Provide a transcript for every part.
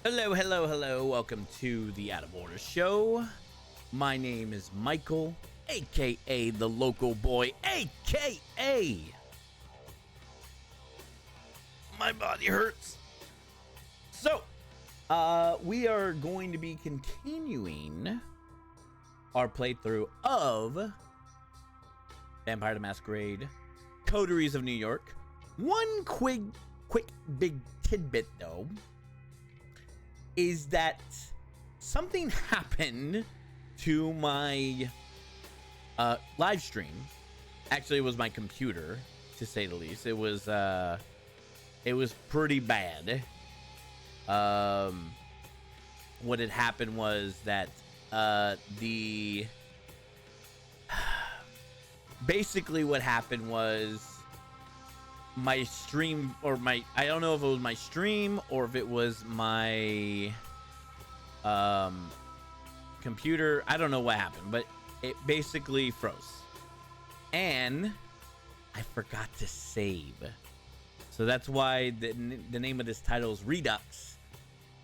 Hello, hello, hello. Welcome to the Out of Order Show. My name is Michael, aka the local boy, aka my body hurts. So, we are going to be continuing our playthrough of Vampire the Masquerade, Coteries of New York. One quick big tidbit though is that something happened to my live stream. Actually, it was my computer, to say the least. It was pretty bad. What had happened was that basically what happened was my stream, or I don't know if it was my stream or if it was my computer. I don't know what happened, but it basically froze and I forgot to save. So that's why the name of this title is Redux,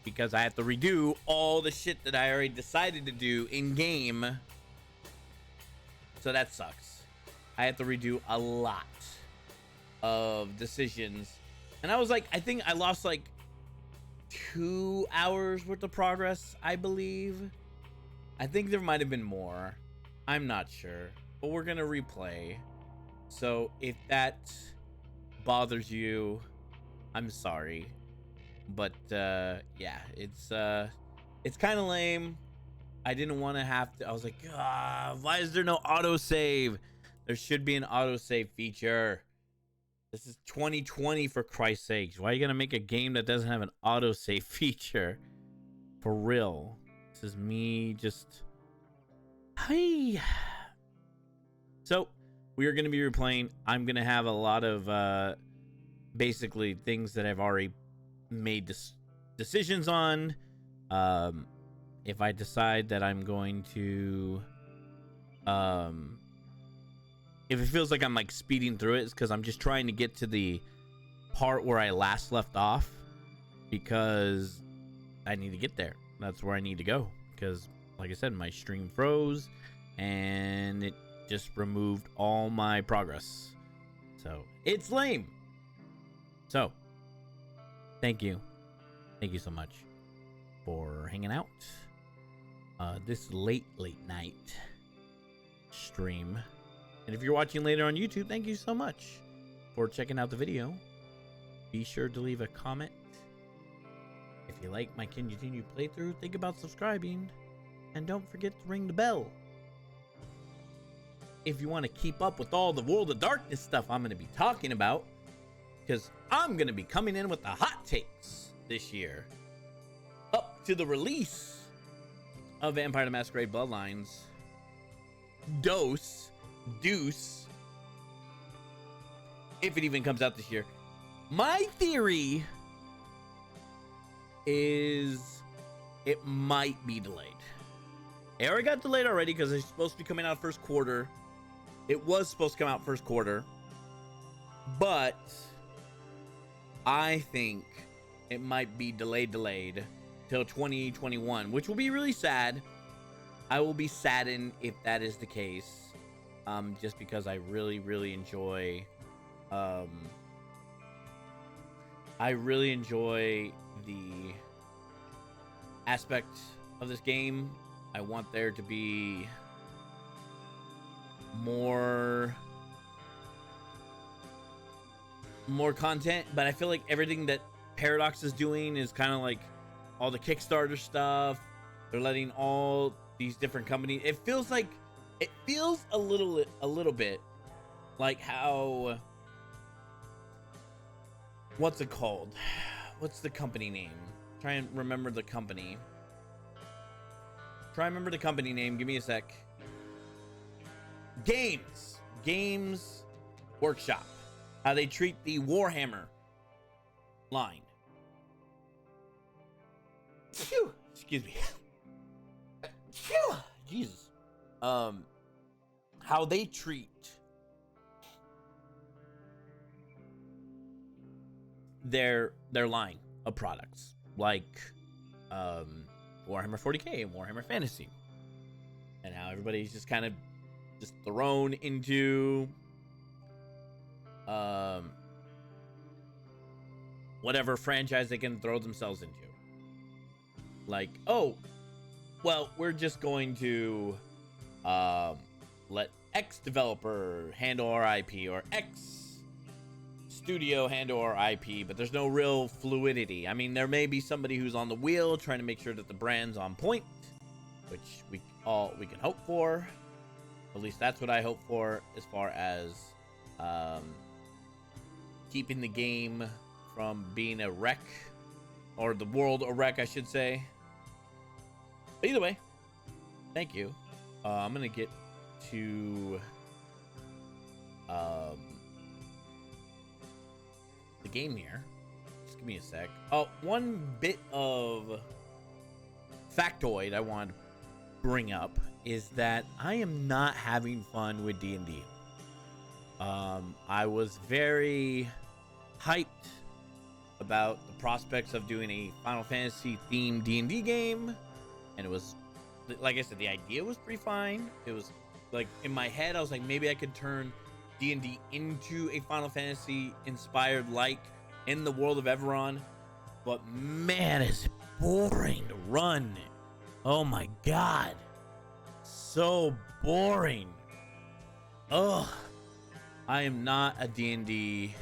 because I have to redo all the shit that I already decided to do in game. So that sucks. I have to redo a lot of decisions, and I was like, I think I lost like 2 hours worth of progress, I believe. I think there might have been more, I'm not sure, but we're gonna replay. So if that bothers you, I'm sorry, but yeah, it's kind of lame. I didn't want to have to. I was like, why is there no autosave? There should be an autosave feature. This is 2020, for Christ's sakes. Why are you gonna make a game that doesn't have an autosave feature? For real. This is me just... Hi. So, we are gonna be replaying. I'm gonna have a lot of basically things that I've already made decisions on. If I decide that I'm going to... if it feels like I'm like speeding through it, it's because I'm just trying to get to the part where I last left off, because I need to get there. That's where I need to go, because like I said, my stream froze and it just removed all my progress. So it's lame. So thank you so much for hanging out this late night stream. And if you're watching later on YouTube, thank you so much for checking out the video. Be sure to leave a comment. If you like my continued playthrough, think about subscribing. And don't forget to ring the bell. If you want to keep up with all the World of Darkness stuff I'm going to be talking about, because I'm going to be coming in with the hot takes this year, up to the release of Vampire the Masquerade Bloodlines. Deuce, if it even comes out this year. My theory is it might be delayed. It already got delayed already because it's supposed to be coming out first quarter. It was supposed to come out first quarter, but I think it might be delayed till 2021, which will be really sad. I will be saddened if that is the case. Just because I really enjoy the aspect of this game. I want there to be more content, but I feel like everything that Paradox is doing is kind of like all the Kickstarter stuff. They're letting all these different companies. It feels a little bit like how, what's it called? What's the company name? Try and remember the company. Name. Give me a sec. Games Workshop. How they treat the Warhammer line. Phew, excuse me. Phew, Jesus. How they treat their line of products. Like Warhammer 40k and Warhammer Fantasy, and how everybody's just kind of just thrown into whatever franchise they can throw themselves into. Like, oh, well, we're just going to let X developer handle our IP, or X studio handle our IP, but there's no real fluidity. I mean, there may be somebody who's on the wheel trying to make sure that the brand's on point, which we can hope for. At least that's what I hope for, as far as keeping the game from being a wreck, or the world a wreck, I should say. But either way, thank you. I'm gonna get to the game here. Just give me a sec. Oh, one bit of factoid I want to bring up is that I am not having fun with D&D. I was very hyped about the prospects of doing a Final Fantasy themed D&D game, and it was, like I said, the idea was pretty fine. It was like, in my head I was like, maybe I could turn D&D into a Final Fantasy inspired, like in the world of Everon. But man, is it boring to run. Oh my god, so boring. Ugh, I am not a D&D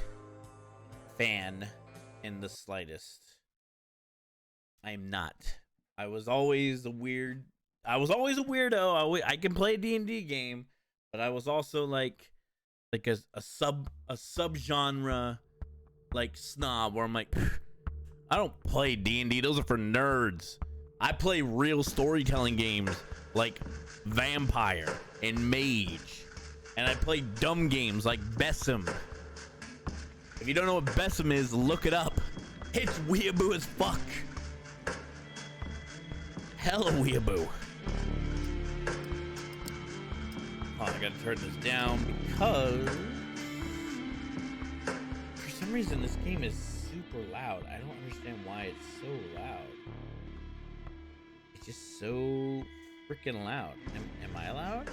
fan in the slightest. I am not. I was always a weirdo. I can play a D&D game, but I was also like a subgenre like snob, where I'm like, I don't play D&D. Those are for nerds. I play real storytelling games like Vampire and Mage, and I play dumb games like Besom. If you don't know what Besom is, look it up. It's weeaboo as fuck. Hella weeaboo. Oh, I gotta turn this down because for some reason this game is super loud. I don't understand why it's so loud. It's just so freaking loud. Am I loud?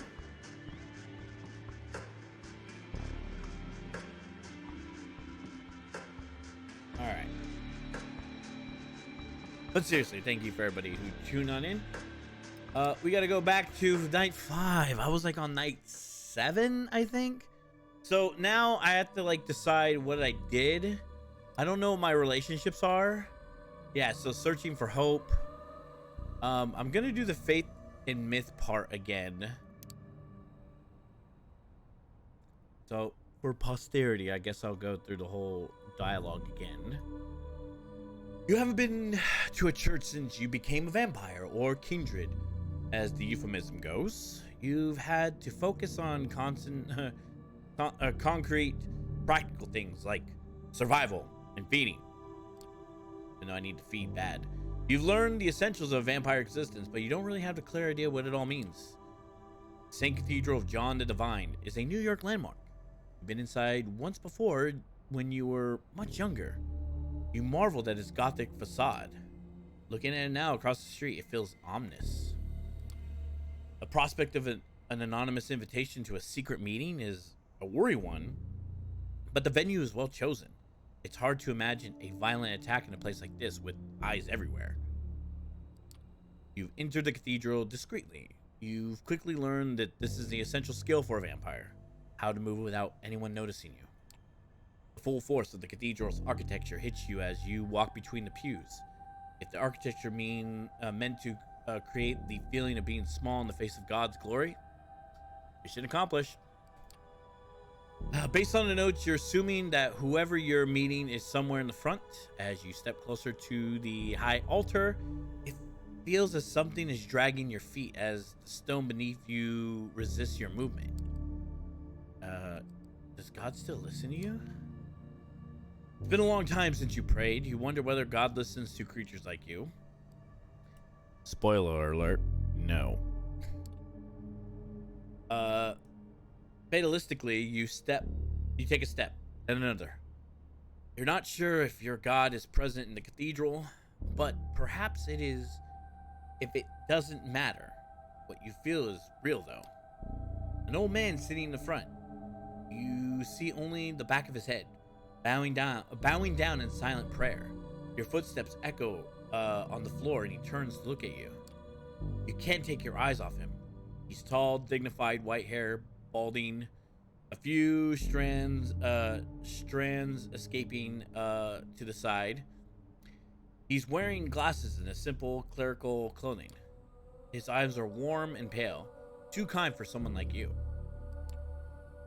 Alright. But seriously, thank you for everybody who tuned on in. We gotta go back to night 5. I was like on night 7, I think. So now I have to like decide what I did. I don't know what my relationships are. Yeah, so searching for hope. I'm gonna do the faith and myth part again. So for posterity, I guess I'll go through the whole dialogue again. You haven't been to a church since you became a vampire, or kindred, as the euphemism goes. You've had to focus on concrete, practical things like survival and feeding. I know I need to feed bad. You've learned the essentials of vampire existence, but you don't really have a clear idea what it all means. St. Cathedral of John the Divine is a New York landmark. You've been inside once before when you were much younger. You marveled at its gothic facade. Looking at it now across the street, it feels ominous. The prospect of an anonymous invitation to a secret meeting is a worry one, but the venue is well chosen. It's hard to imagine a violent attack in a place like this with eyes everywhere. You've entered the cathedral discreetly. You've quickly learned that this is the essential skill for a vampire, how to move without anyone noticing you. The full force of the cathedral's architecture hits you as you walk between the pews. If the architecture meant to create the feeling of being small in the face of God's glory, mission accomplished. Based on the notes, you're assuming that whoever you're meeting is somewhere in the front. As you step closer to the high altar, it feels as something is dragging your feet as the stone beneath you resists your movement. Does God still listen to you? It's been a long time since you prayed. You wonder whether God listens to creatures like you. Spoiler alert, no. Fatalistically, you take a step, then another. You're not sure if your God is present in the cathedral, But perhaps it is if it doesn't matter. What you feel is real, though. An old man sitting in the front. You see only the back of his head, bowing down in silent prayer. Your footsteps echo on the floor, and he turns to look at you. You can't take your eyes off him. He's tall, dignified, white hair, balding, a few strands escaping to the side. He's wearing glasses and a simple clerical clothing. His eyes are warm and pale, too kind for someone like you.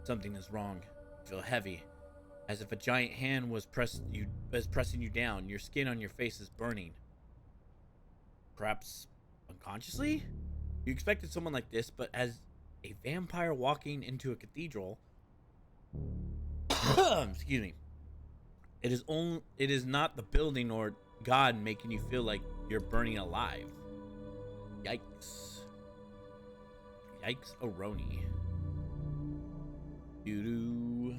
Something is wrong. You feel heavy, as if a giant hand was pressing you down. Your skin on your face is burning. Perhaps unconsciously? You expected someone like this, but as a vampire walking into a cathedral, excuse me, it is not the building or God making you feel like you're burning alive. Yikes. Yikes Aroni. Doo-doo.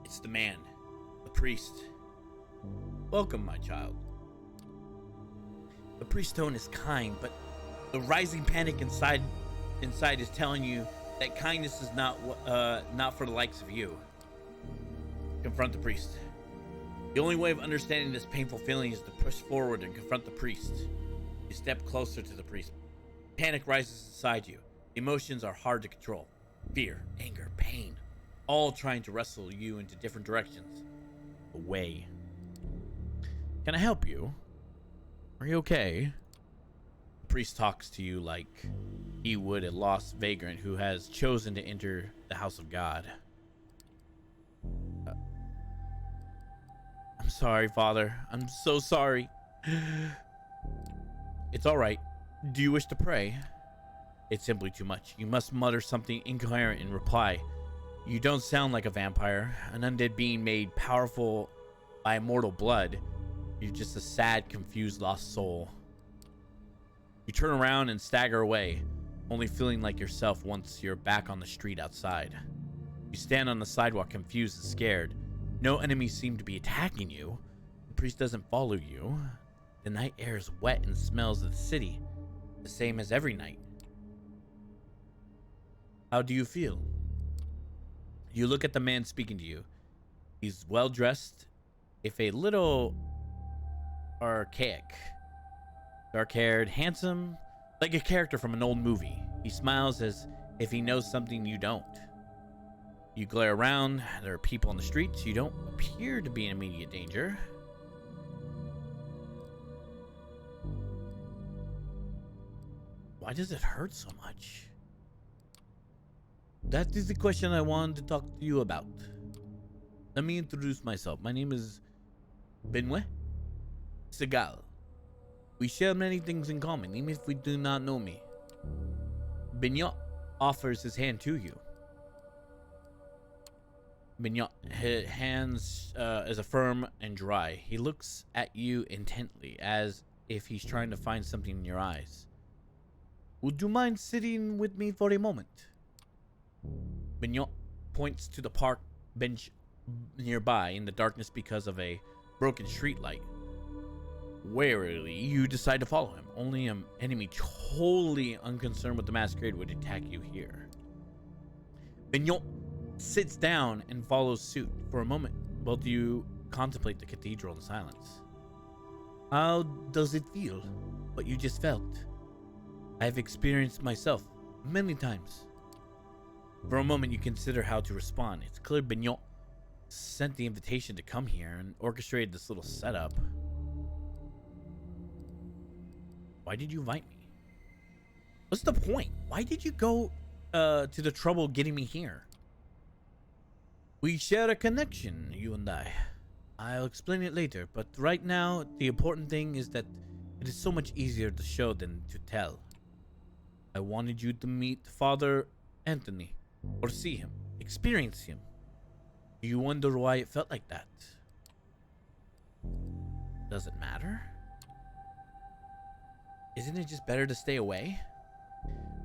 It's the man, the priest. Welcome, my child. The priest's tone is kind, but the rising panic inside is telling you that kindness is not for the likes of you. Confront the priest. The only way of understanding this painful feeling is to push forward and confront the priest. You step closer to the priest. Panic rises inside you. Emotions are hard to control. Fear, anger, pain, all trying to wrestle you into different directions. Away. Can I help you? Are you okay? The priest talks to you like he would a lost vagrant who has chosen to enter the house of God. I'm sorry, Father. I'm so sorry. It's all right. Do you wish to pray? It's simply too much. You must mutter something incoherent in reply. You don't sound like a vampire, an undead being made powerful by immortal blood. You're just a sad, confused, lost soul. You turn around and stagger away, only feeling like yourself once you're back on the street outside. You stand on the sidewalk, confused and scared. No enemies seem to be attacking you. The priest doesn't follow you. The night air is wet and smells of the city, the same as every night. How do you feel? You look at the man speaking to you. He's well dressed, if a little archaic. Dark haired, handsome, like a character from an old movie. He smiles as if he knows something you don't. You glare around. There are people on the streets. You don't appear to be in immediate danger. Why does it hurt so much? That is the question I wanted to talk to you about. Let me introduce myself. My name is Benoit Segal. We share many things in common, even if we do not know me. Benoit offers his hand to you. Benoit, his hands is firm and dry. He looks at you intently, as if he's trying to find something in your eyes. Would you mind sitting with me for a moment? Benoit points to the park bench nearby in the darkness because of a broken streetlight. Warily, you decide to follow him. Only an enemy totally unconcerned with the masquerade would attack you here. Benoit sits down and follows suit. For a moment, both of you contemplate the cathedral in silence. How does it feel? What you just felt? I've experienced myself many times. For a moment, you consider how to respond. It's clear Benoit sent the invitation to come here and orchestrated this little setup. Why did you invite me? What's the point? Why did you go to the trouble getting me here? We share a connection, you and I. I'll explain it later, but right now, the important thing is that it is so much easier to show than to tell. I wanted you to meet Father Anthony, or see him, experience him. Do you wonder why it felt like that? Does it matter? Isn't it just better to stay away?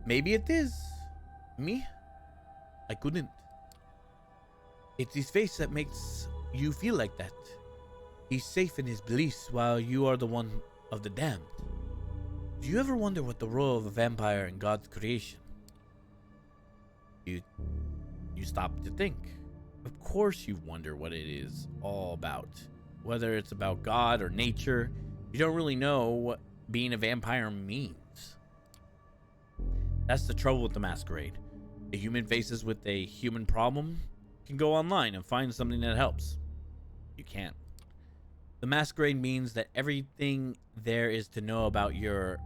Maybe it is. Me? I couldn't. It's his face that makes you feel like that. He's safe in his beliefs while you are the one of the damned. Do you ever wonder what the role of a vampire in God's creation? You stop to think. Of course you wonder what it is all about. Whether it's about God or nature, you don't really know what being a vampire means. That's the trouble with the Masquerade. A human faces with a human problem can go online and find something that helps. You can't. The Masquerade means that everything there is to know about your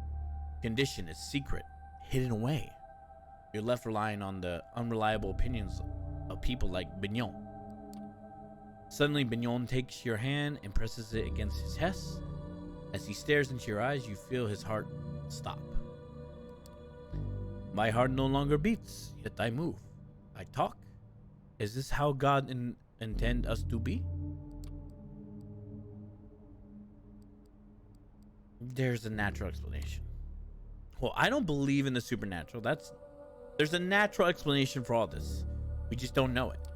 condition is secret, hidden away. You're left relying on the unreliable opinions of people like Bignon. Suddenly, Bignon takes your hand and presses it against his chest. As he stares into your eyes, you feel his heart stop. My heart no longer beats, yet I move. I talk. Is this how God intend us to be? There's a natural explanation. Well, I don't believe in the supernatural. There's a natural explanation for all this. We just don't know it.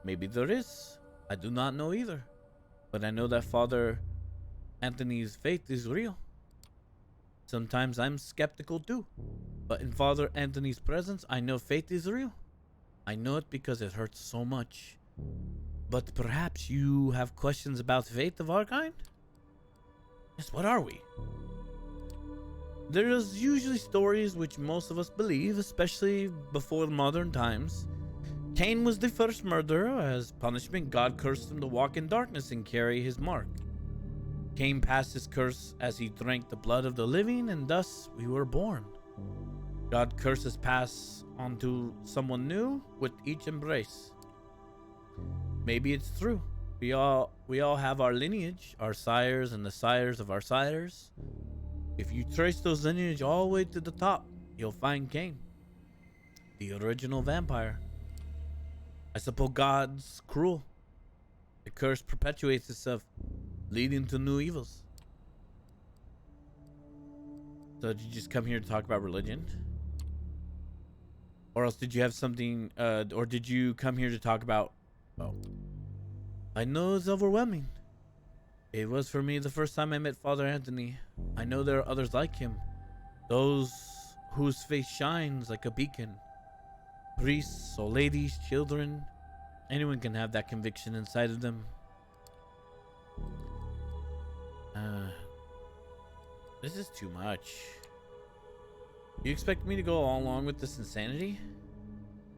Maybe there is. I do not know either. But I know that Father Anthony's faith is real. Sometimes I'm skeptical too. But in Father Anthony's presence, I know faith is real. I know it because it hurts so much. But perhaps you have questions about faith of our kind? Yes, what are we? There is usually stories which most of us believe, especially before modern times. Cain was the first murderer. As punishment, God cursed him to walk in darkness and carry his mark. Cain passed his curse as he drank the blood of the living, and thus we were born. God curses pass on to someone new with each embrace. Maybe it's true. We all have our lineage, our sires and the sires of our sires. If you trace those lineage all the way to the top, you'll find Cain, the original vampire. I suppose God's cruel. The curse perpetuates itself, leading to new evils. So did you just come here to talk about religion? Or else did you have something, or did you come here to talk about... Oh. I know it's overwhelming. It was for me the first time I met Father Anthony. I know there are others like him. Those whose face shines like a beacon. Priests, old ladies, children. Anyone can have that conviction inside of them. This is too much. You expect me to go all along with this insanity?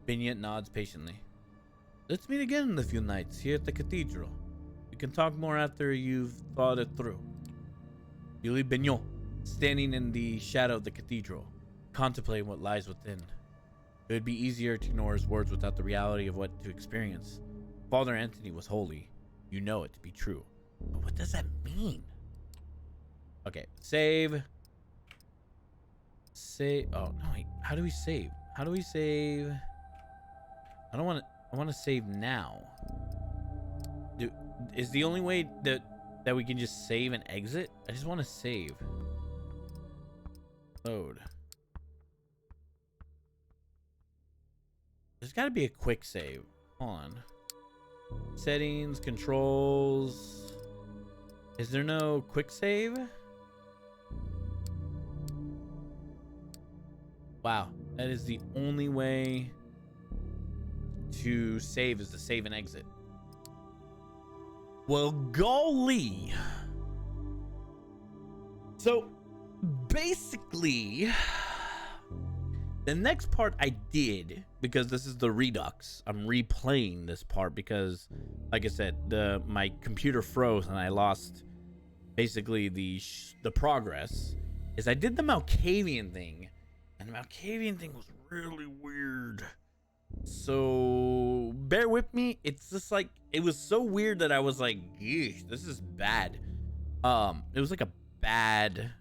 Vignette nods patiently. Let's meet again in a few nights here at the cathedral. We can talk more after you've thought it through. You leave Bignon, standing in the shadow of the cathedral, contemplating what lies within. It would be easier to ignore his words without the reality of what to experience. Father Anthony was holy. You know it to be true. But what does that mean? Okay, save. Save. Oh, no, wait. How do we save? How do we save? I want to save now. Is the only way that we can just save and exit? I just want to save. Load. There's got to be a quick save. Hold on. Settings, controls. Is there no quick save? Wow, that is the only way to save, is to save and exit. Well, golly. So basically, the next part I did, because this is the Redux, I'm replaying this part because, like I said, my computer froze and I lost basically the progress, is I did the Malkavian thing, and the Malkavian thing was really weird. So bear with me. It's just like, it was so weird that I was like, geez, this is bad. It was like a bad,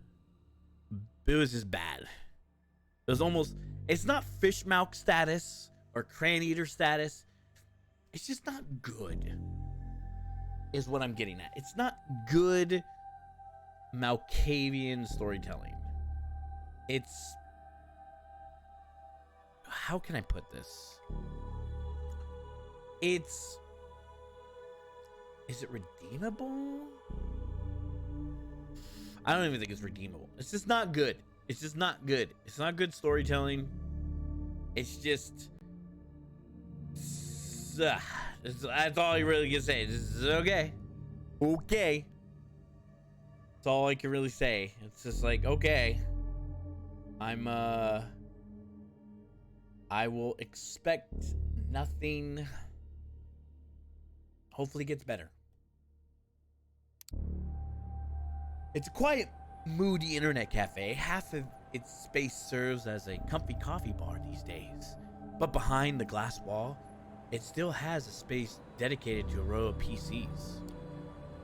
it was just bad. It was almost, it's not fish mouth status or crane eater status. It's just not good, is what I'm getting at. It's not good Malkavian storytelling. It's, how can I put this? It's... Is it redeemable? I don't even think it's redeemable. It's just not good. It's just not good. It's not good storytelling. It's just... That's all you really can say. This is okay. Okay. That's all I can really say. It's just like, okay. I will expect nothing. Hopefully it gets better. It's a quiet, moody internet cafe. Half of its space serves as a comfy coffee bar these days. But behind the glass wall, it still has a space dedicated to a row of PCs.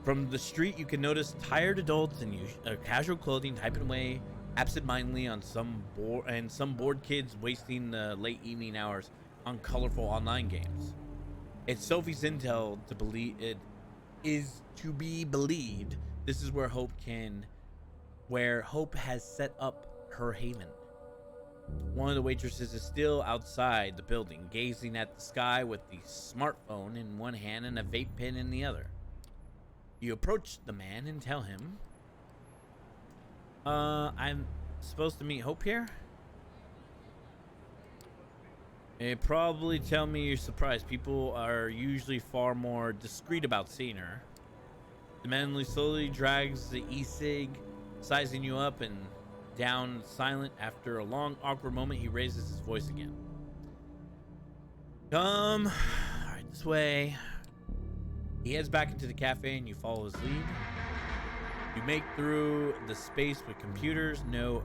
From the street, you can notice tired adults in casual clothing typing away absentmindedly on some bored kids wasting the late evening hours on colorful online games. It's Sophie's intel to believe it is to be believed this is where Hope has set up her haven. One of the waitresses is still outside the building, gazing at the sky with the smartphone in one hand and a vape pen in the other. You approach the man and tell him, I'm supposed to meet Hope here? It probably tell me you're surprised. People are usually far more discreet about seeing her. The man slowly drags the e-cig, sizing you up and down silent. After a long, awkward moment, he raises his voice again. Come, right this way. He heads back into the cafe and you follow his lead. You make through the space with computers, no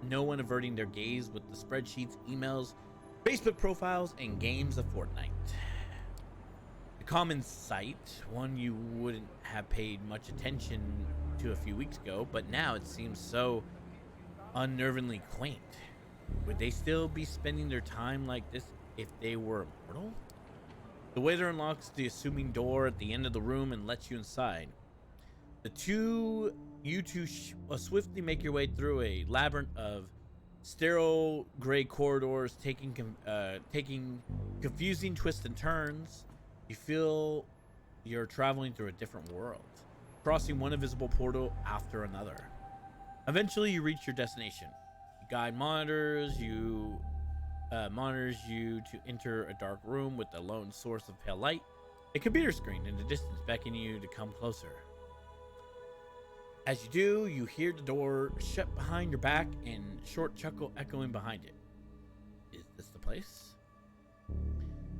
one averting their gaze with the spreadsheets, emails, Facebook profiles, and games of Fortnite. A common sight, one you wouldn't have paid much attention to a few weeks ago, but now it seems so unnervingly quaint. Would they still be spending their time like this if they were immortal? The waiter unlocks the assuming door at the end of the room and lets you inside. You two swiftly make your way through a labyrinth of sterile gray corridors, taking confusing twists and turns. You feel you're traveling through a different world, crossing one invisible portal after another. Eventually, you reach your destination. The guide monitors you to enter a dark room with a lone source of pale light, a computer screen in the distance beckoning you to come closer. As you do, you hear the door shut behind your back and short chuckle echoing behind it. Is this the place?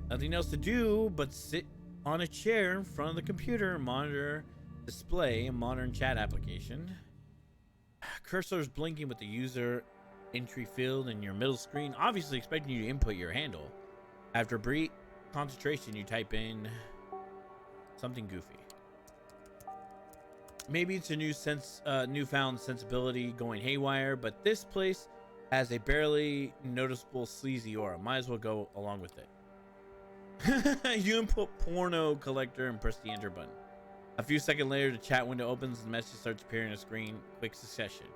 Nothing else to do but sit on a chair in front of the computer and monitor display a modern chat application. Cursor's blinking with the user entry field in your middle screen, obviously expecting you to input your handle. After brief concentration, you type in something goofy. Maybe it's a newfound sensibility going haywire, but this place has a barely noticeable sleazy aura. Might as well go along with it. You input porno collector and press the enter button. A few seconds later, the chat window opens and the message starts appearing on the screen. Quick succession.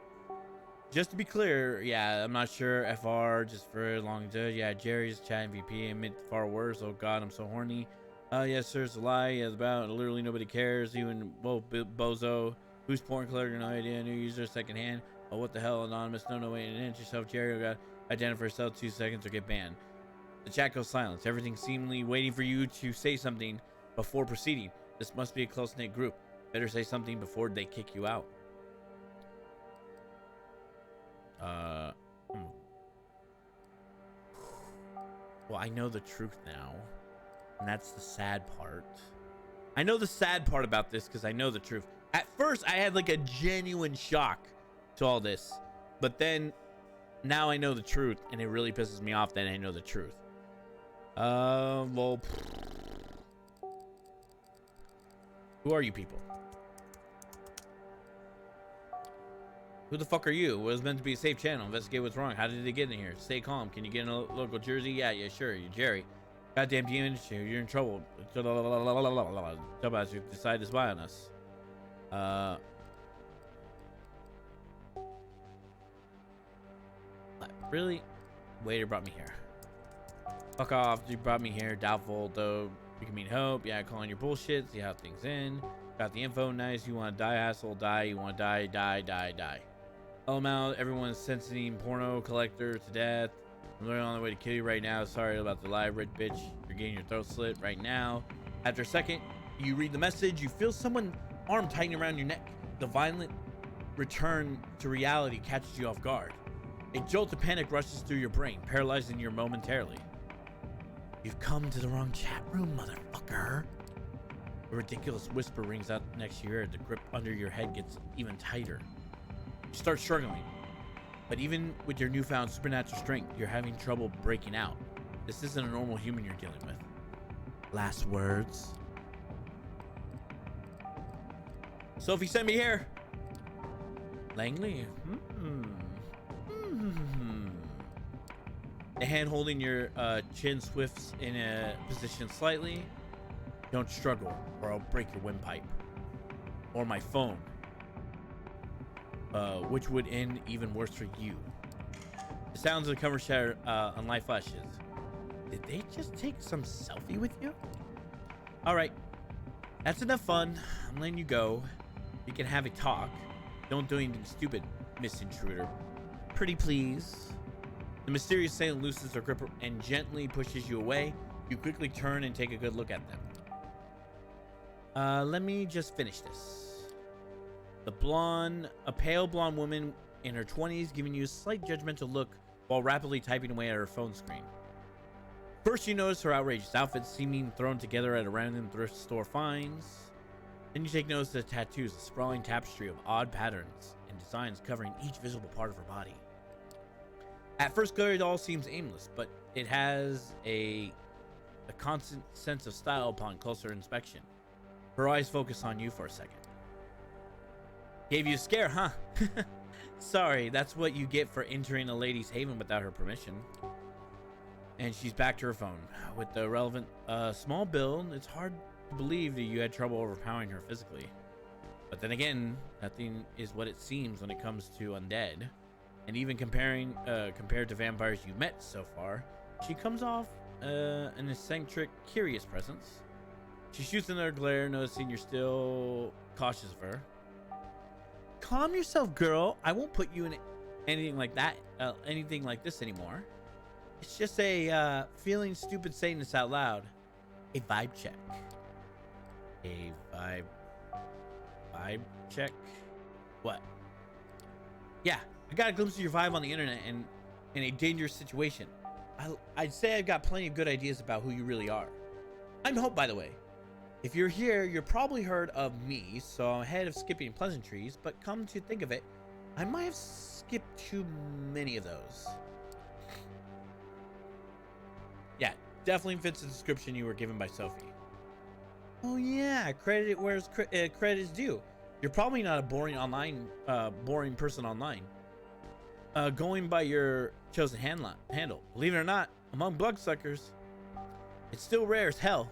Just to be clear, yeah, I'm not sure FR just for long. Yeah, Jerry's chat MVP and far worse. Oh God, I'm so horny. Yes, sir, it's a lie. Yeah, it's about literally nobody cares. Even bozo. Who's porn collector? No idea. New user, second hand. Oh, what the hell, anonymous? No, wait, and enter yourself, Jerry. Oh God, identify yourself. 2 seconds or get banned. The chat goes silent. Everything seemingly waiting for you to say something before proceeding. This must be a close-knit group. Better say something before they kick you out. Well, I know the truth now. And that's the sad part. I know the sad part about this because I know the truth. At first, I had like a genuine shock to all this. But then, now I know the truth. And it really pisses me off that I know the truth. Well... Who are you people? Who the fuck are you? It was meant to be a safe channel. Investigate what's wrong. How did they get in here? Stay calm. Can you get in a local jersey? Yeah, sure. You're Jerry. Goddamn demon, you're in trouble. Dumbass, you decide to spy on us. Really? Waiter brought me here. Fuck off. You brought me here. Doubtful, though. You can mean hope. Yeah, calling your bullshit. See how things end. Got the info. Nice. You want to die, asshole? Die. You want to die? Die. Die. Die. LML. Everyone's sentencing porno collector to death. I'm literally on the way to kill you right now. Sorry about the live, rich bitch. You're getting your throat slit right now. After a second, you read the message. You feel someone's arm tightening around your neck. The violent return to reality catches you off guard. A jolt of panic rushes through your brain, paralyzing you momentarily. You've come to the wrong chat room, motherfucker. A ridiculous whisper rings out next to your ear. The grip under your head gets even tighter. You start struggling. But even with your newfound supernatural strength, you're having trouble breaking out. This isn't a normal human you're dealing with. Last words. Sophie sent me here. Langley. The hand holding your chin swifts in a position slightly. Don't struggle, or I'll break your windpipe. Or my phone. Which would end even worse for you. The sounds of the cover shatter on light flashes. Did they just take some selfie with you? Alright. That's enough fun. I'm letting you go. You can have a talk. Don't do anything stupid, Miss Intruder. Pretty please. The mysterious assailant loosens her grip and gently pushes you away. You quickly turn and take a good look at them. Let me just finish this. A pale blonde woman in her 20s giving you a slight judgmental look while rapidly typing away at her phone screen. First, you notice her outrageous outfit seeming thrown together at a random thrift store finds. Then you take notice of the tattoos, a sprawling tapestry of odd patterns and designs covering each visible part of her body. At first glare, it all seems aimless, but it has a constant sense of style upon closer inspection. Her eyes focus on you for a second. Gave you a scare, huh? Sorry, that's what you get for entering a lady's haven without her permission. And she's back to her phone. With the relevant small bill, it's hard to believe that you had trouble overpowering her physically. But then again, nothing is what it seems when it comes to undead. And even compared to vampires you've met so far, she comes off an eccentric, curious presence. She shoots another glare, noticing you're still cautious of her. Calm yourself, girl. I won't put you in anything like that, anything like this anymore. It's just a feeling stupid saying this out loud. A vibe check. A vibe check. What? Yeah, I got a glimpse of your vibe on the internet and in a dangerous situation. I'd say I've got plenty of good ideas about who you really are. I'm Hope, by the way. If you're here, you're probably heard of me, so I'm ahead of skipping pleasantries, but come to think of it, I might have skipped too many of those. Yeah, definitely fits the description you were given by Sophie. Oh yeah, credit where credit is due. You're probably not a boring person online. Going by your chosen handle. Believe it or not, among bloodsuckers, it's still rare as hell.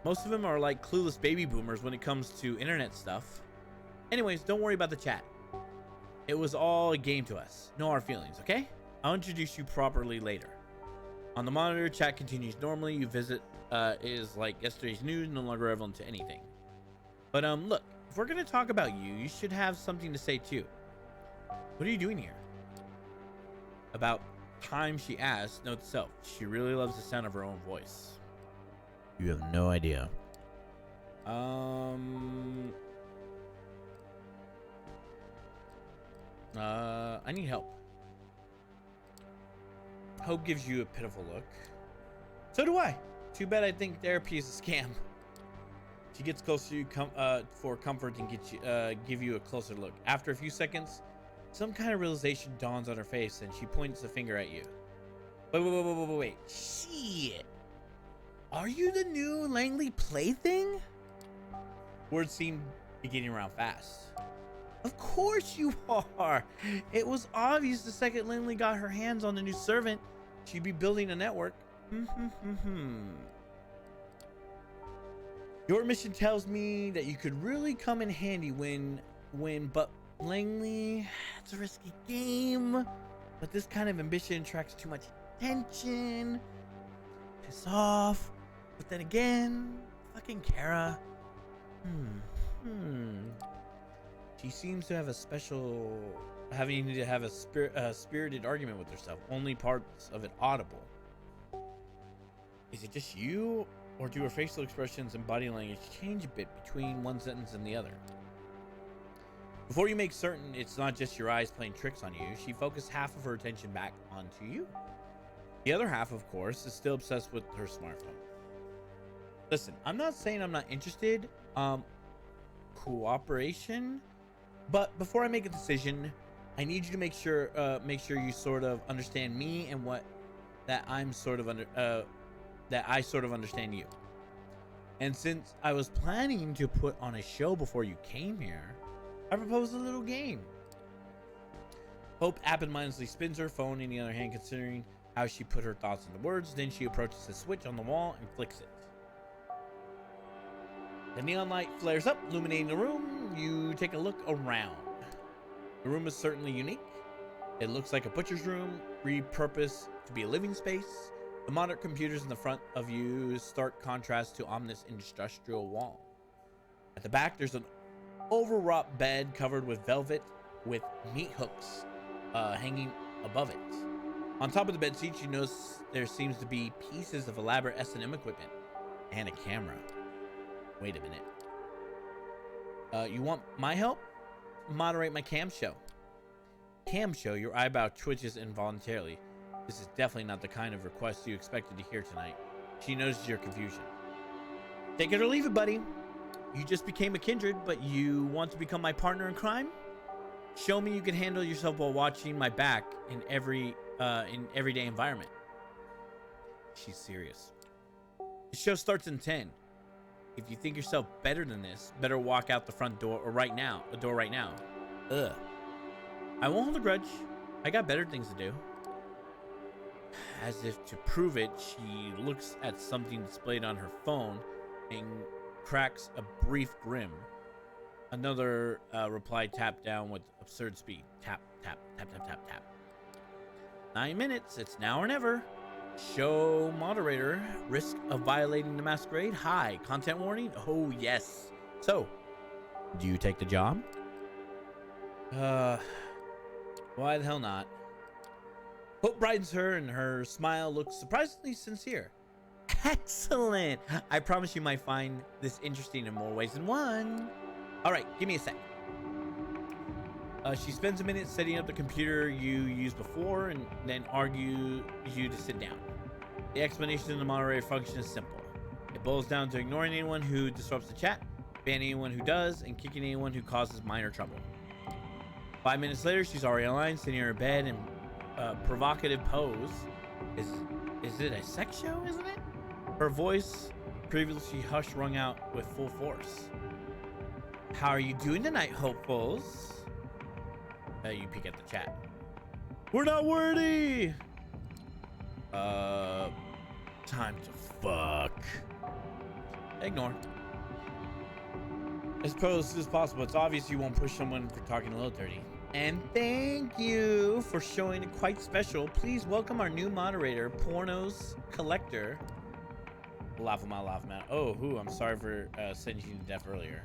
Most of them are like clueless baby boomers when it comes to internet stuff. Anyways, don't worry about the chat. It was all a game to us. No hard feelings, okay? I'll introduce you properly later. On the monitor, chat continues normally. You visit is like yesterday's news, no longer relevant to anything. But look, if we're gonna talk about you, you should have something to say too. What are you doing here? About time, she asked. Note to self, she really loves the sound of her own voice. You have no idea. I need help. Hope gives you a pitiful look. So do I. Too bad I think therapy is a scam. She gets close to you for comfort and give you a closer look. After a few seconds, some kind of realization dawns on her face and she points a finger at you. Wait. Shit. Are you the new Langley plaything? Words seem beginning around fast. Of course you are. It was obvious the second Langley got her hands on the new servant, she'd be building a network. Your mission tells me that you could really come in handy but Langley, it's a risky game. But this kind of ambition attracts too much attention. Piss off. But then again, fucking Kara. She seems to have a special, having to have a spirited argument with herself. Only parts of it audible. Is it just you, or do her facial expressions and body language change a bit between one sentence and the other? Before you make certain it's not just your eyes playing tricks on you, she focused half of her attention back onto you. The other half, of course, is still obsessed with her smartphone. Listen, I'm not saying I'm not interested. Cooperation, but before I make a decision, I need you to make sure you sort of understand me and that I sort of understand you. And since I was planning to put on a show before you came here, I proposed a little game. Hope absentmindedly spins her phone in the other hand, considering how she put her thoughts into words. Then she approaches the switch on the wall and flicks it. The neon light flares up, illuminating the room. You take a look around. The room is certainly unique. It looks like a butcher's room, repurposed to be a living space. The modern computers in the front of you stark contrast to ominous industrial wall. At the back, there's an overwrought bed covered with velvet with meat hooks hanging above it. On top of the bed sheets, you notice there seems to be pieces of elaborate S&M equipment and a camera. Wait a minute. You want my help? Moderate my cam show. Cam show, your eyebrow twitches involuntarily. This is definitely not the kind of request you expected to hear tonight. She notices your confusion. Take it or leave it, buddy. You just became a kindred, but you want to become my partner in crime? Show me you can handle yourself while watching my back in everyday environment. She's serious. The show starts in 10. If you think yourself better than this, better walk out the front door or right now. Ugh. I won't hold a grudge. I got better things to do. As if to prove it, she looks at something displayed on her phone and cracks a brief grin. Another reply tapped down with absurd speed. Tap, tap, tap, tap, tap, tap. 9 minutes. It's now or never. Show moderator. Risk of violating the masquerade. High. Content warning. Oh, yes. So, do you take the job? Why the hell not? Hope brightens her and her smile looks surprisingly sincere. Excellent. I promise you might find this interesting in more ways than one. All right, give me a sec. She spends a minute setting up the computer you used before and then argues you to sit down. The explanation of the moderator function is simple. It boils down to ignoring anyone who disrupts the chat, banning anyone who does, and kicking anyone who causes minor trouble. 5 minutes later, she's already online, sitting in her bed in a provocative pose. Is it a sex show, isn't it? Her voice, previously hushed, rung out with full force. How are you doing tonight, hopefuls? You peek at the chat. We're not worthy! Time to fuck. Ignore. As close as possible. It's obvious you won't push someone for talking a little dirty. And thank you for showing it quite special. Please welcome our new moderator, Pornos Collector. Laugh him out. Oh, I'm sorry for sending you to death earlier.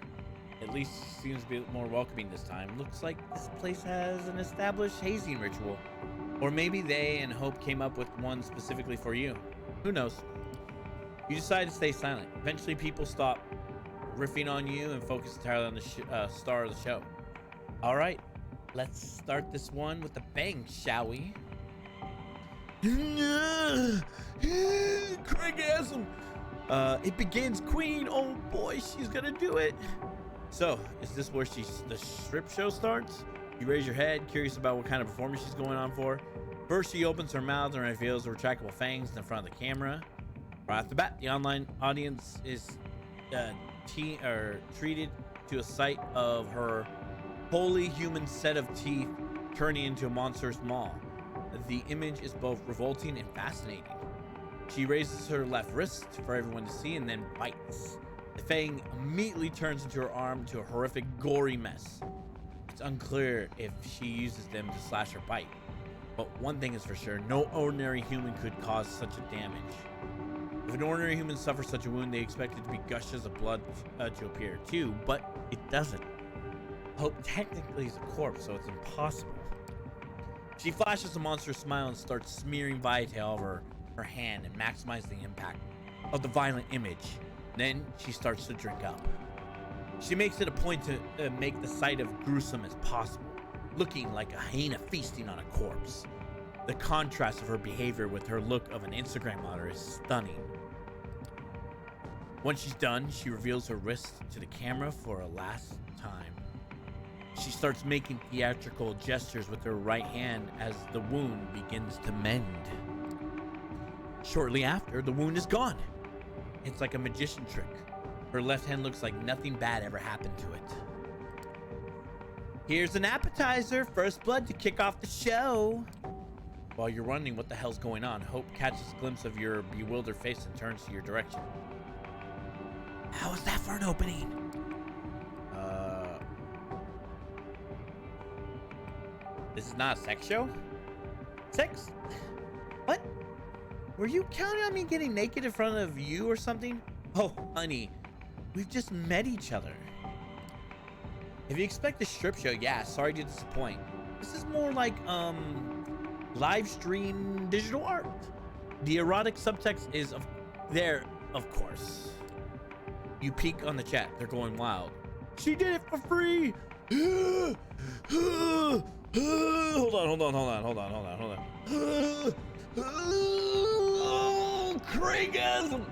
At least seems to be more welcoming this time. Looks like this place has an established hazing ritual. Or maybe they and Hope came up with one specifically for you. Who knows? You decide to stay silent. Eventually people stop riffing on you and focus entirely on the star of the show. All right, let's start this one with a bang, shall we? Craigasm! It begins, Queen. Oh boy, she's gonna do it. So, is this where the strip show starts? You raise your head, curious about what kind of performance she's going on for. First, she opens her mouth and reveals the retractable fangs in front of the camera. Right off the bat, the online audience is treated to a sight of her wholly human set of teeth turning into a monstrous maw. The image is both revolting and fascinating. She raises her left wrist for everyone to see and then bites. The fang immediately turns into her arm to a horrific, gory mess. It's unclear if she uses them to slash or bite. But one thing is for sure, no ordinary human could cause such a damage. If an ordinary human suffers such a wound, they expect it to be gushes of blood to appear too, but it doesn't. Hope technically is a corpse, so it's impossible. She flashes a monstrous smile and starts smearing Viatel over her hand and maximizes the impact of the violent image. Then she starts to drink up. She makes it a point to make the sight of gruesome as possible, looking like a hyena feasting on a corpse. The contrast of her behavior with her look of an Instagram model is stunning. Once she's done, she reveals her wrist to the camera for a last time. She starts making theatrical gestures with her right hand as the wound begins to mend. Shortly after, the wound is gone. It's like a magician trick. Her left hand looks like nothing bad ever happened to it. Here's an appetizer, first blood to kick off the show. While you're wondering what the hell's going on, Hope catches a glimpse of your bewildered face and turns to your direction. How is that for an opening? This is not a sex show? Sex? What? Were you counting on me getting naked in front of you or something? Oh, honey, we've just met each other. If you expect a strip show, yeah, sorry to disappoint. This is more like, live stream digital art. The erotic subtext is there, of course. You peek on the chat, they're going wild. She did it for free! Hold on. Craigism!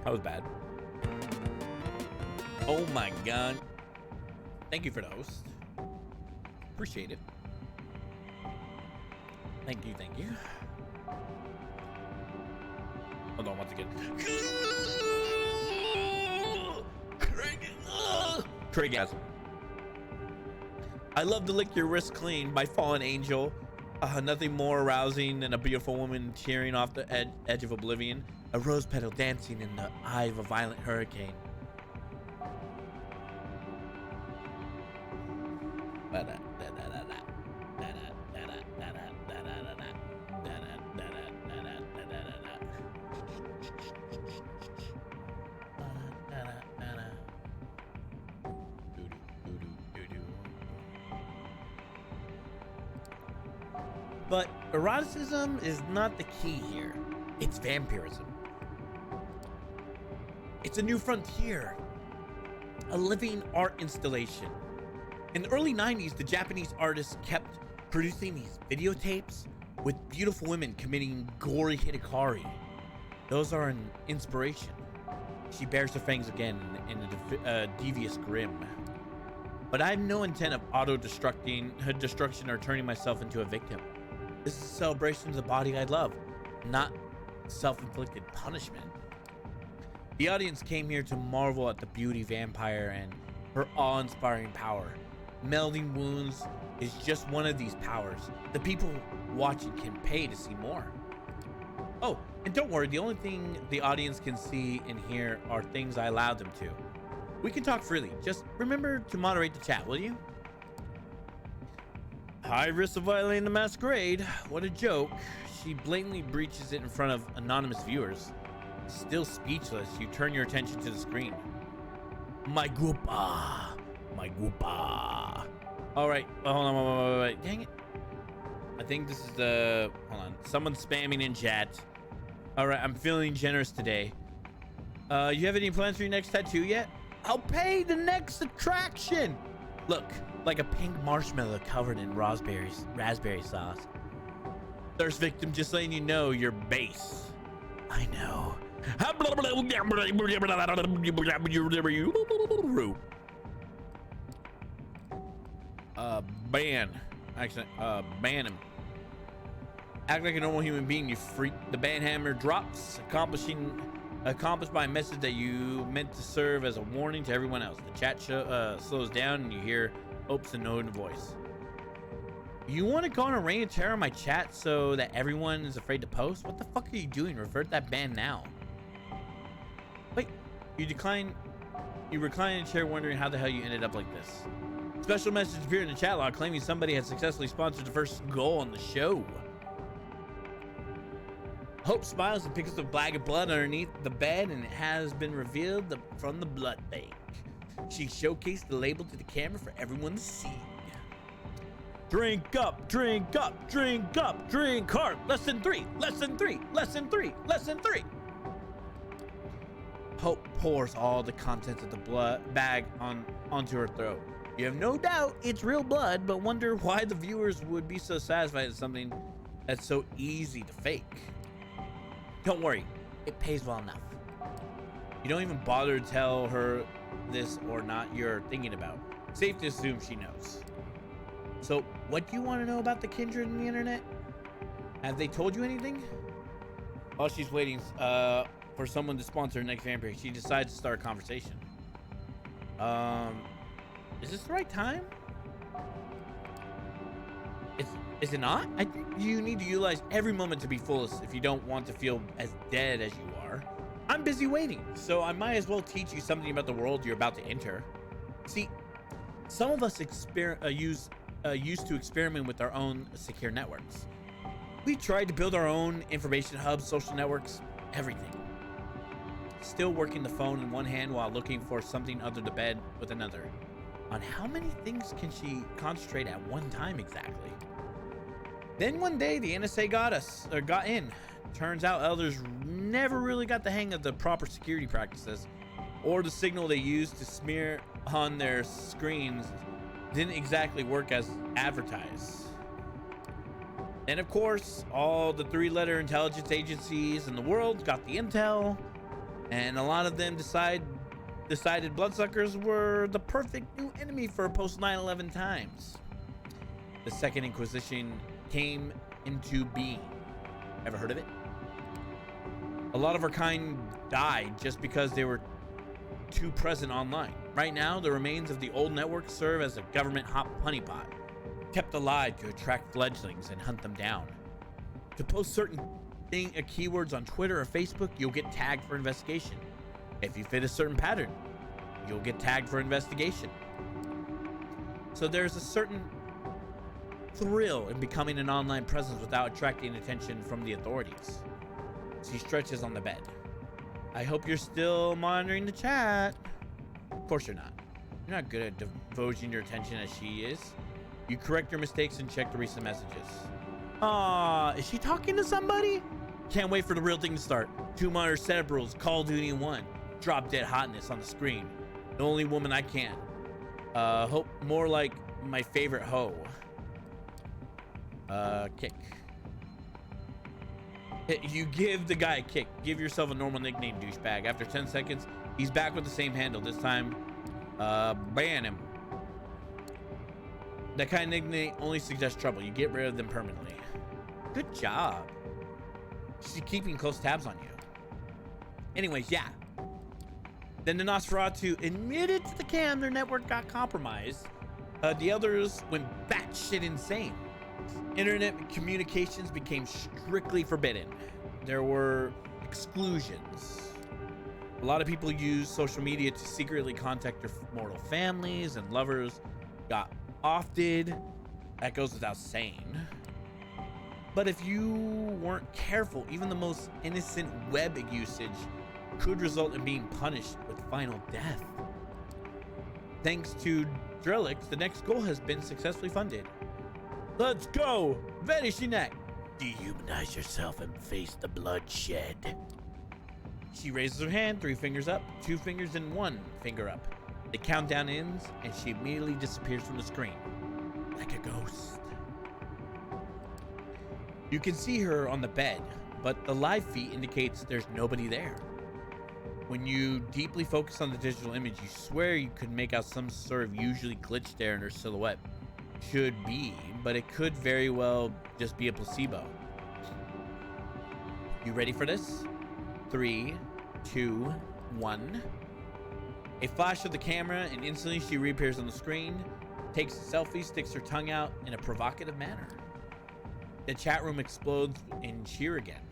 That was bad. Oh my god. Thank you for the host. Appreciate it. Thank you. Hold on once again. Craigism. I love to lick your wrist clean by Fallen Angel. Nothing more arousing than a beautiful woman tearing off the edge of oblivion. A rose petal dancing in the eye of a violent hurricane. But eroticism is not the key here. It's vampirism. It's a new frontier. A living art installation. In the early 90s, the Japanese artists kept producing these videotapes with beautiful women committing gory hitakari. Those are an inspiration. She bares her fangs again in a devious grin. But I have no intent of destruction or turning myself into a victim. This is a celebration of the body I love, not self-inflicted punishment. The audience came here to marvel at the beauty vampire and her awe-inspiring power. Melding wounds is just one of these powers. The people watching can pay to see more. Oh, and don't worry, the only thing the audience can see and hear are things I allowed them to. We can talk freely. Just remember to moderate the chat, will you? High risk of violating the Masquerade. What a joke. She blatantly breaches it in front of anonymous viewers. Still speechless, you turn your attention to the screen. My gupa. All right, hold on, wait. Dang it. I think this is the, hold on. Someone's spamming in chat. All right, I'm feeling generous today. You have any plans for your next tattoo yet? I'll pay the next attraction. Look, like a pink marshmallow covered in raspberry sauce. Thirst victim, just letting you know you're base. I know. Ban. Actually, ban him. Act like a normal human being, you freak. The ban hammer drops, accomplished by a message that you meant to serve as a warning to everyone else. The chat slows down and you hear Hope's annoyed voice. You want to go on a reign of terror on my chat so that everyone is afraid to post? What the fuck are you doing? Revert that ban now. Wait, you recline in a chair wondering how the hell you ended up like this. Special message appeared in the chat log claiming somebody had successfully sponsored the first goal on the show. Hope smiles and picks up a bag of blood underneath the bed, and it has been revealed from the blood bank. She showcased the label to the camera for everyone to see. Drink up, drink up, drink up, drink hard. Lesson 3, lesson 3, lesson 3, lesson 3. Hope pours all the contents of the blood bag onto her throat. You have no doubt it's real blood, but wonder why the viewers would be so satisfied with something that's so easy to fake. Don't worry, it pays well enough. You don't even bother to tell her this or not you're thinking about. Safe to assume she knows. So, what do you want to know about the kindred and the internet? Have they told you anything? While she's waiting for someone to sponsor her next vampire, she decides to start a conversation. Is this the right time? Is it not? I think you need to utilize every moment to be fullest if you don't want to feel as dead as you are. I'm busy waiting, so I might as well teach you something about the world you're about to enter. See, some of us used to experiment with our own secure networks. We tried to build our own information hubs, social networks, everything. Still working the phone in one hand while looking for something under the bed with another. On how many things can she concentrate at one time exactly? Then one day the NSA got in. Turns out elders never really got the hang of the proper security practices, or the signal they used to smear on their screens didn't exactly work as advertised. And of course, all the 3-letter intelligence agencies in the world got the intel, and a lot of them decided bloodsuckers were the perfect new enemy for post 9/11 times. The Second Inquisition came into being. Ever heard of it? A lot of our kind died just because they were too present online. Right now, the remains of the old network serve as a government hot honeypot, kept alive to attract fledglings and hunt them down. To post certain keywords on Twitter or Facebook, you'll get tagged for investigation. If you fit a certain pattern, you'll get tagged for investigation. So there's a certain thrill in becoming an online presence without attracting attention from the authorities. She stretches on the bed. I hope you're still monitoring the chat. Of course you're not. You're not good at devoting your attention as she is. You correct your mistakes and check the recent messages. Is she talking to somebody? Can't wait for the real thing to start. 2 monitor setup rules, Call of Duty 1. Drop dead hotness on the screen. The only woman I can. Hope more like my favorite hoe. Kick. You give the guy a kick. Give yourself a normal nickname, douchebag. After 10 seconds, he's back with the same handle. This time, ban him. That kind of nickname only suggests trouble. You get rid of them permanently. Good job. She's keeping close tabs on you. Anyways, yeah. Then the Nosferatu admitted to the cam their network got compromised. The others went batshit insane. Internet communications became strictly forbidden. There were exclusions. A lot of people use social media to secretly contact their mortal families, and lovers got offed. That goes without saying. But if you weren't careful, even the most innocent web usage could result in being punished with final death. Thanks to REDUX, the next goal has been successfully funded. Let's go! Verishinek! Dehumanize yourself and face the bloodshed. She raises her hand, 3 fingers up, 2 fingers and 1 finger up. The countdown ends, and she immediately disappears from the screen, like a ghost. You can see her on the bed, but the live feed indicates there's nobody there. When you deeply focus on the digital image, you swear you could make out some sort of usually glitch there in her silhouette. Should be, but it could very well just be a placebo. You ready for this? 3, 2, 1. A flash of the camera, and instantly she reappears on the screen, takes a selfie, sticks her tongue out in a provocative manner. The chat room explodes in cheer again.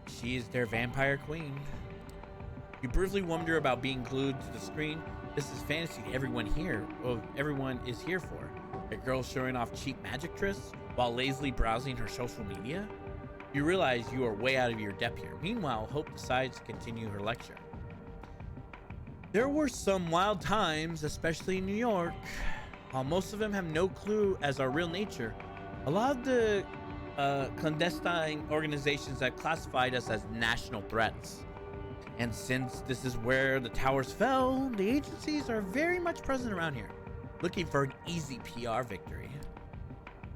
She is their vampire queen. You briefly wonder about being glued to the screen, This is fantasy everyone here, well, everyone is here for. A girl showing off cheap magic tricks while lazily browsing her social media? You realize you are way out of your depth here. Meanwhile, Hope decides to continue her lecture. There were some wild times, especially in New York. While most of them have no clue as our real nature, a lot of the clandestine organizations have classified us as national threats. And since this is where the towers fell, the agencies are very much present around here, looking for an easy PR victory.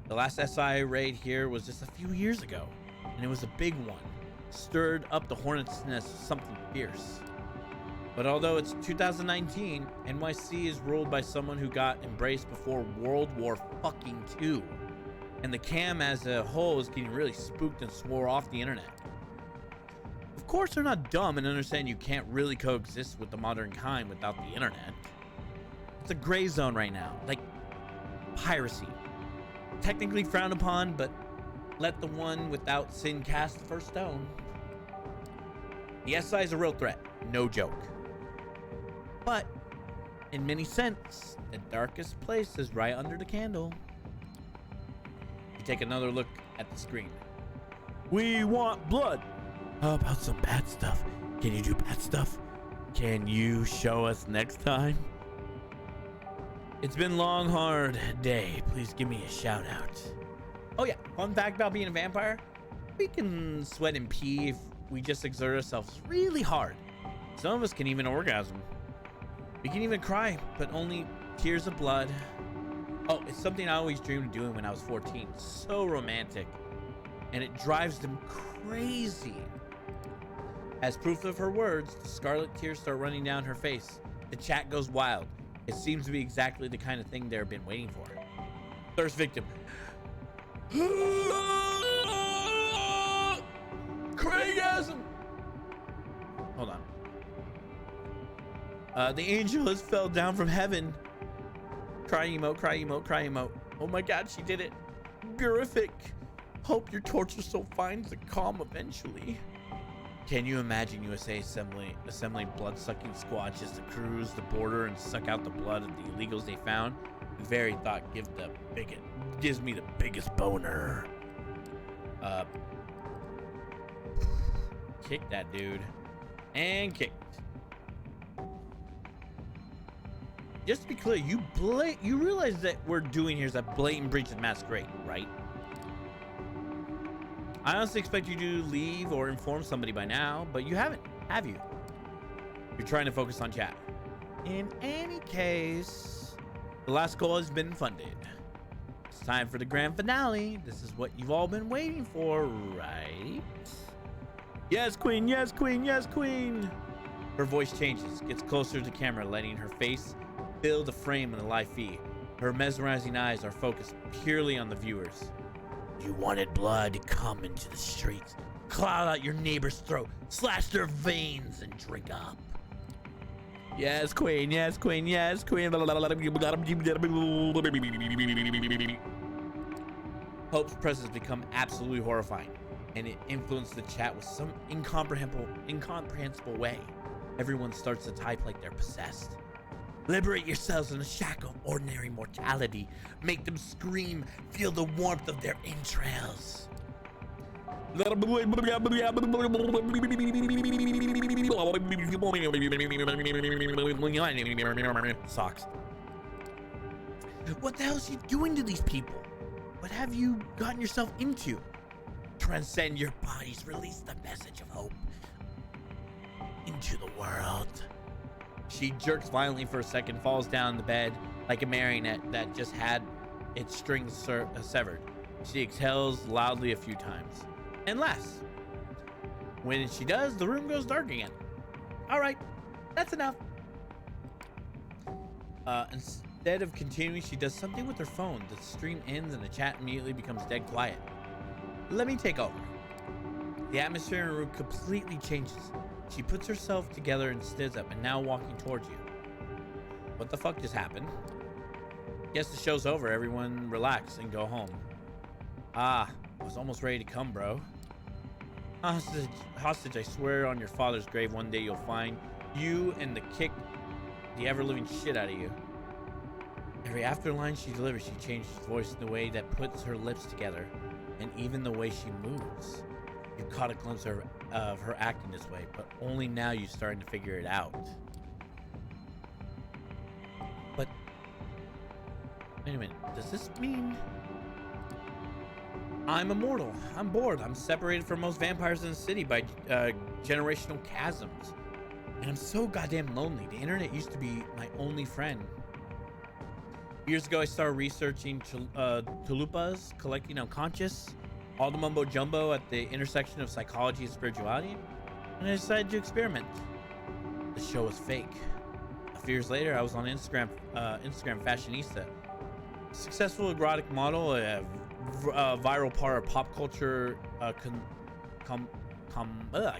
The last SI raid here was just a few years ago, and it was a big one. Stirred up the hornet's nest with something fierce. But although it's 2019, NYC is ruled by someone who got embraced before World War fucking II. And the cam as a whole is getting really spooked and swore off the internet. Of course, they're not dumb and understand you can't really coexist with the modern kind without the internet. It's a gray zone right now, like piracy. Technically frowned upon, but let the one without sin cast the first stone. The SI is a real threat, no joke. But, in many sense, the darkest place is right under the candle. You take another look at the screen. We want blood! How about some bad stuff? Can you do bad stuff? Can you show us next time? It's been a long, hard day. Please give me a shout out. Oh yeah, fun fact about being a vampire. We can sweat and pee if we just exert ourselves really hard. Some of us can even orgasm. We can even cry, but only tears of blood. Oh, it's something I always dreamed of doing when I was 14. So romantic. And it drives them crazy. As proof of her words, the scarlet tears start running down her face. The chat goes wild. It seems to be exactly the kind of thing they've been waiting for. Thirst victim. Craigasm! Hold on. The angel has fell down from heaven. Cry emote, cry emote, cry emote. Oh my god, she did it. Horrific. Hope your torture soul finds the calm eventually. Can you imagine USA assembling blood-sucking squads just to cruise the border and suck out the blood of the illegals they found? The very thought gives me the biggest boner. Kick that dude. And kicked. Just to be clear, you realize that we're doing here is a blatant breach of Masquerade, right? I honestly expect you to leave or inform somebody by now, but you haven't, have you? You're trying to focus on chat. In any case, the last goal has been funded. It's time for the grand finale. This is what you've all been waiting for, right? Yes, queen, yes, queen, yes, queen. Her voice changes, gets closer to the camera, letting her face fill the frame in the live feed. Her mesmerizing eyes are focused purely on the viewers. You wanted blood to come into the streets, claw out your neighbor's throat, slash their veins, and drink up. Yes, queen, yes, queen, yes, queen. Hope's presence become absolutely horrifying, and it influenced the chat with some incomprehensible way. Everyone starts to type like they're possessed. Liberate yourselves from the shackle of ordinary mortality. Make them scream. Feel the warmth of their entrails. Socks. What the hell is you doing to these people? What have you gotten yourself into? Transcend your bodies. Release the message of hope into the world. She jerks violently for a second, falls down the bed like a marionette that just had its strings severed. She exhales loudly a few times and laughs. When she does, the room goes dark again. All right, that's enough. Instead of continuing, she does something with her phone. The stream ends and the chat immediately becomes dead quiet. Let me take over. The atmosphere in the room completely changes. She puts herself together and stands up and now walking towards you. What the fuck just happened? Guess the show's over. Everyone relax and go home. Ah, I was almost ready to come, bro. Hostage, I swear on your father's grave one day you'll find you and the the ever-living shit out of you. Every afterline she delivers, she changes voice in the way that puts her lips together, and even the way she moves. You've caught a glimpse of her acting this way, but only now you're starting to figure it out. But wait a minute, does this mean I'm immortal? I'm bored. I'm separated from most vampires in the city by generational chasms. And I'm so goddamn lonely. The internet used to be my only friend. Years ago, I started researching tulupas, collecting unconscious, all the mumbo jumbo at the intersection of psychology and spirituality, and I decided to experiment. The show was fake. A few years later, I was on Instagram fashionista, successful erotic model, a viral part of pop culture, I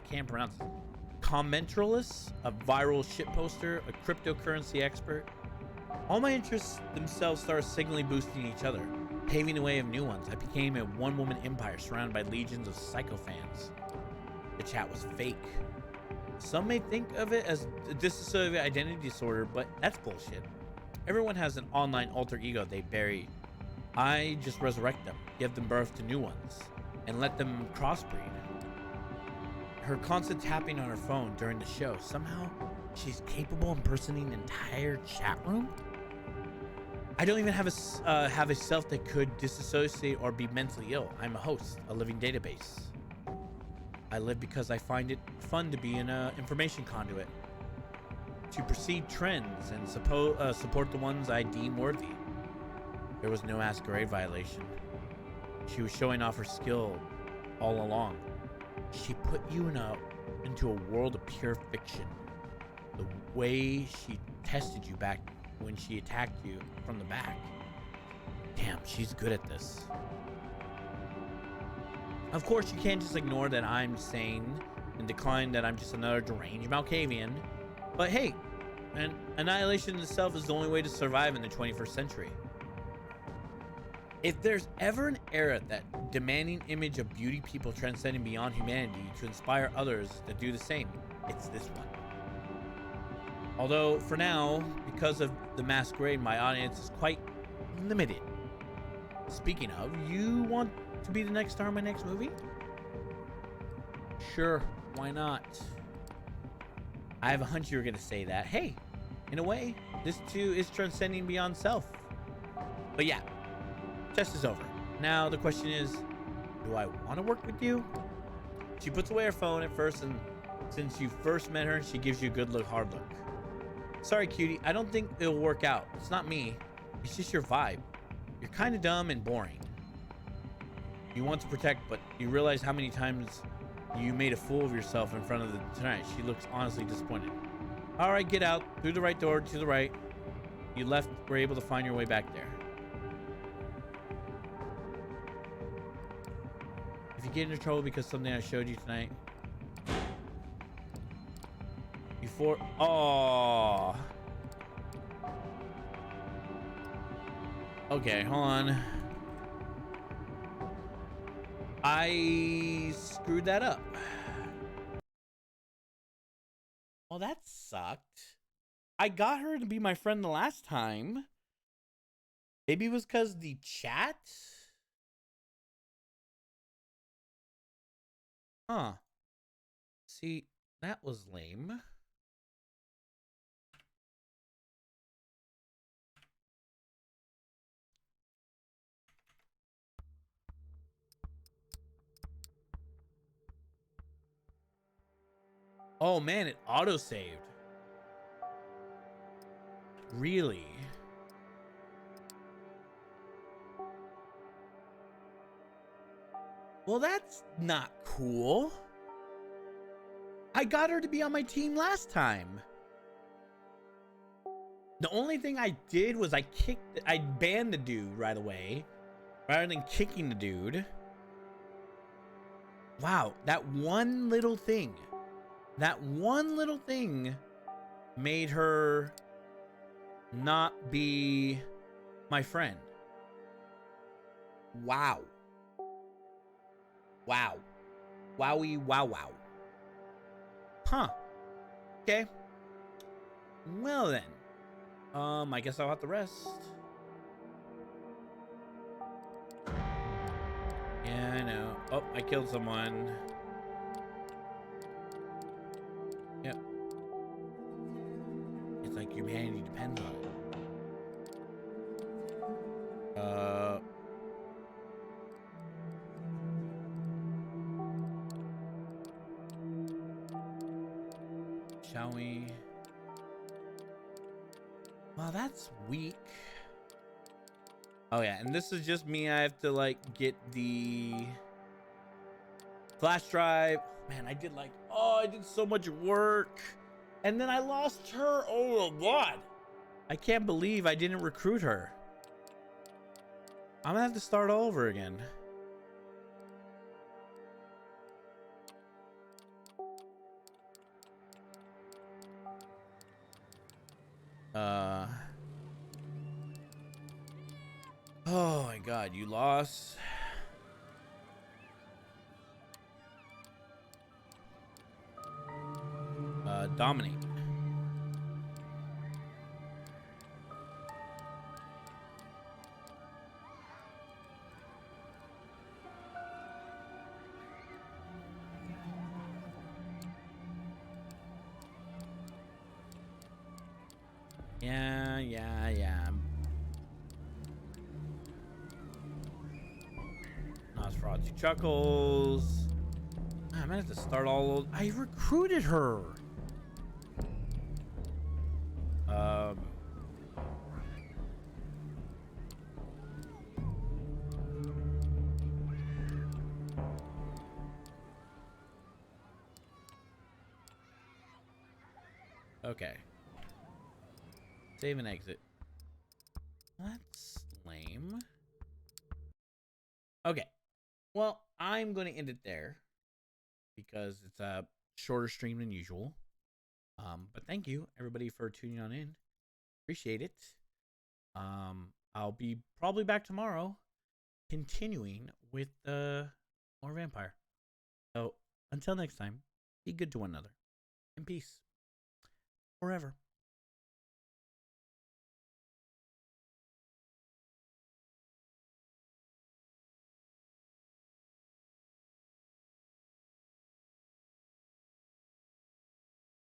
can't pronounce it. Commentarist, a viral shit poster, a cryptocurrency expert. All my interests themselves started signally boosting each other, paving the way of new ones. I became a one-woman empire surrounded by legions of psycho fans. The chat was fake. Some may think of it as a dissociative identity disorder, but that's bullshit. Everyone has an online alter ego they bury. I just resurrect them, give them birth to new ones, and let them crossbreed. Her constant tapping on her phone during the show, somehow she's capable of impersonating an entire chat room? I don't even have a self that could disassociate or be mentally ill. I'm a host, a living database. I live because I find it fun to be an information conduit, to perceive trends and support the ones I deem worthy. There was no Masquerade violation. She was showing off her skill all along. She put you into a world of pure fiction. The way she tested you back when she attacked you from the back. Damn, she's good at this. Of course, you can't just ignore that I'm sane and decline that I'm just another deranged Malkavian. But hey, annihilation itself is the only way to survive in the 21st century. If there's ever an era that demanding image of beauty people transcending beyond humanity to inspire others to do the same, it's this one. Although, for now, because of the Masquerade, my audience is quite limited. Speaking of, you want to be the next star in my next movie? Sure, why not? I have a hunch you were going to say that. Hey, in a way, this too is transcending beyond self. But yeah, test is over. Now the question is, do I want to work with you? She puts away her phone at first, and since you first met her, she gives you a good look, hard look. Sorry, cutie, I don't think it'll work out. It's not me. It's just your vibe. You're kind of dumb and boring. You want to protect, but you realize how many times you made a fool of yourself in front of the tonight. She looks honestly disappointed. All right, get out. Through the right door, to the right. You left, were able to find your way back there. If you get into trouble because something I showed you tonight, oh, okay, hold on. I screwed that up. Well, that sucked. I got her to be my friend the last time. Maybe it was because the chat. Huh. See, that was lame. Oh man, it auto-saved. Really? Well, that's not cool. I got her to be on my team last time. The only thing I did was I banned the dude right away, rather than kicking the dude. Wow, that one little thing made her not be my friend. Wow. Wow. Wowie, wow, wow. Huh. Okay. Well then. I guess I'll have to rest. Yeah, I know. Oh, I killed someone. Yep. It's like humanity depends on it. Shall we? Well, that's weak. Oh yeah, and this is just me. I have to like get the flash drive. Man, I did so much work. And then I lost her. Oh my god. I can't believe I didn't recruit her. I'm gonna have to start all over again. Oh my god, you lost. Dominate. Yeah. Nosferatu chuckles. I'm gonna have to start all over. I recruited her. Okay. Save and exit. That's lame. Okay. Well, I'm going to end it there because it's a shorter stream than usual. But thank you everybody for tuning on in. Appreciate it. I'll be probably back tomorrow continuing with more vampire. So until next time, be good to one another. In peace. Forever.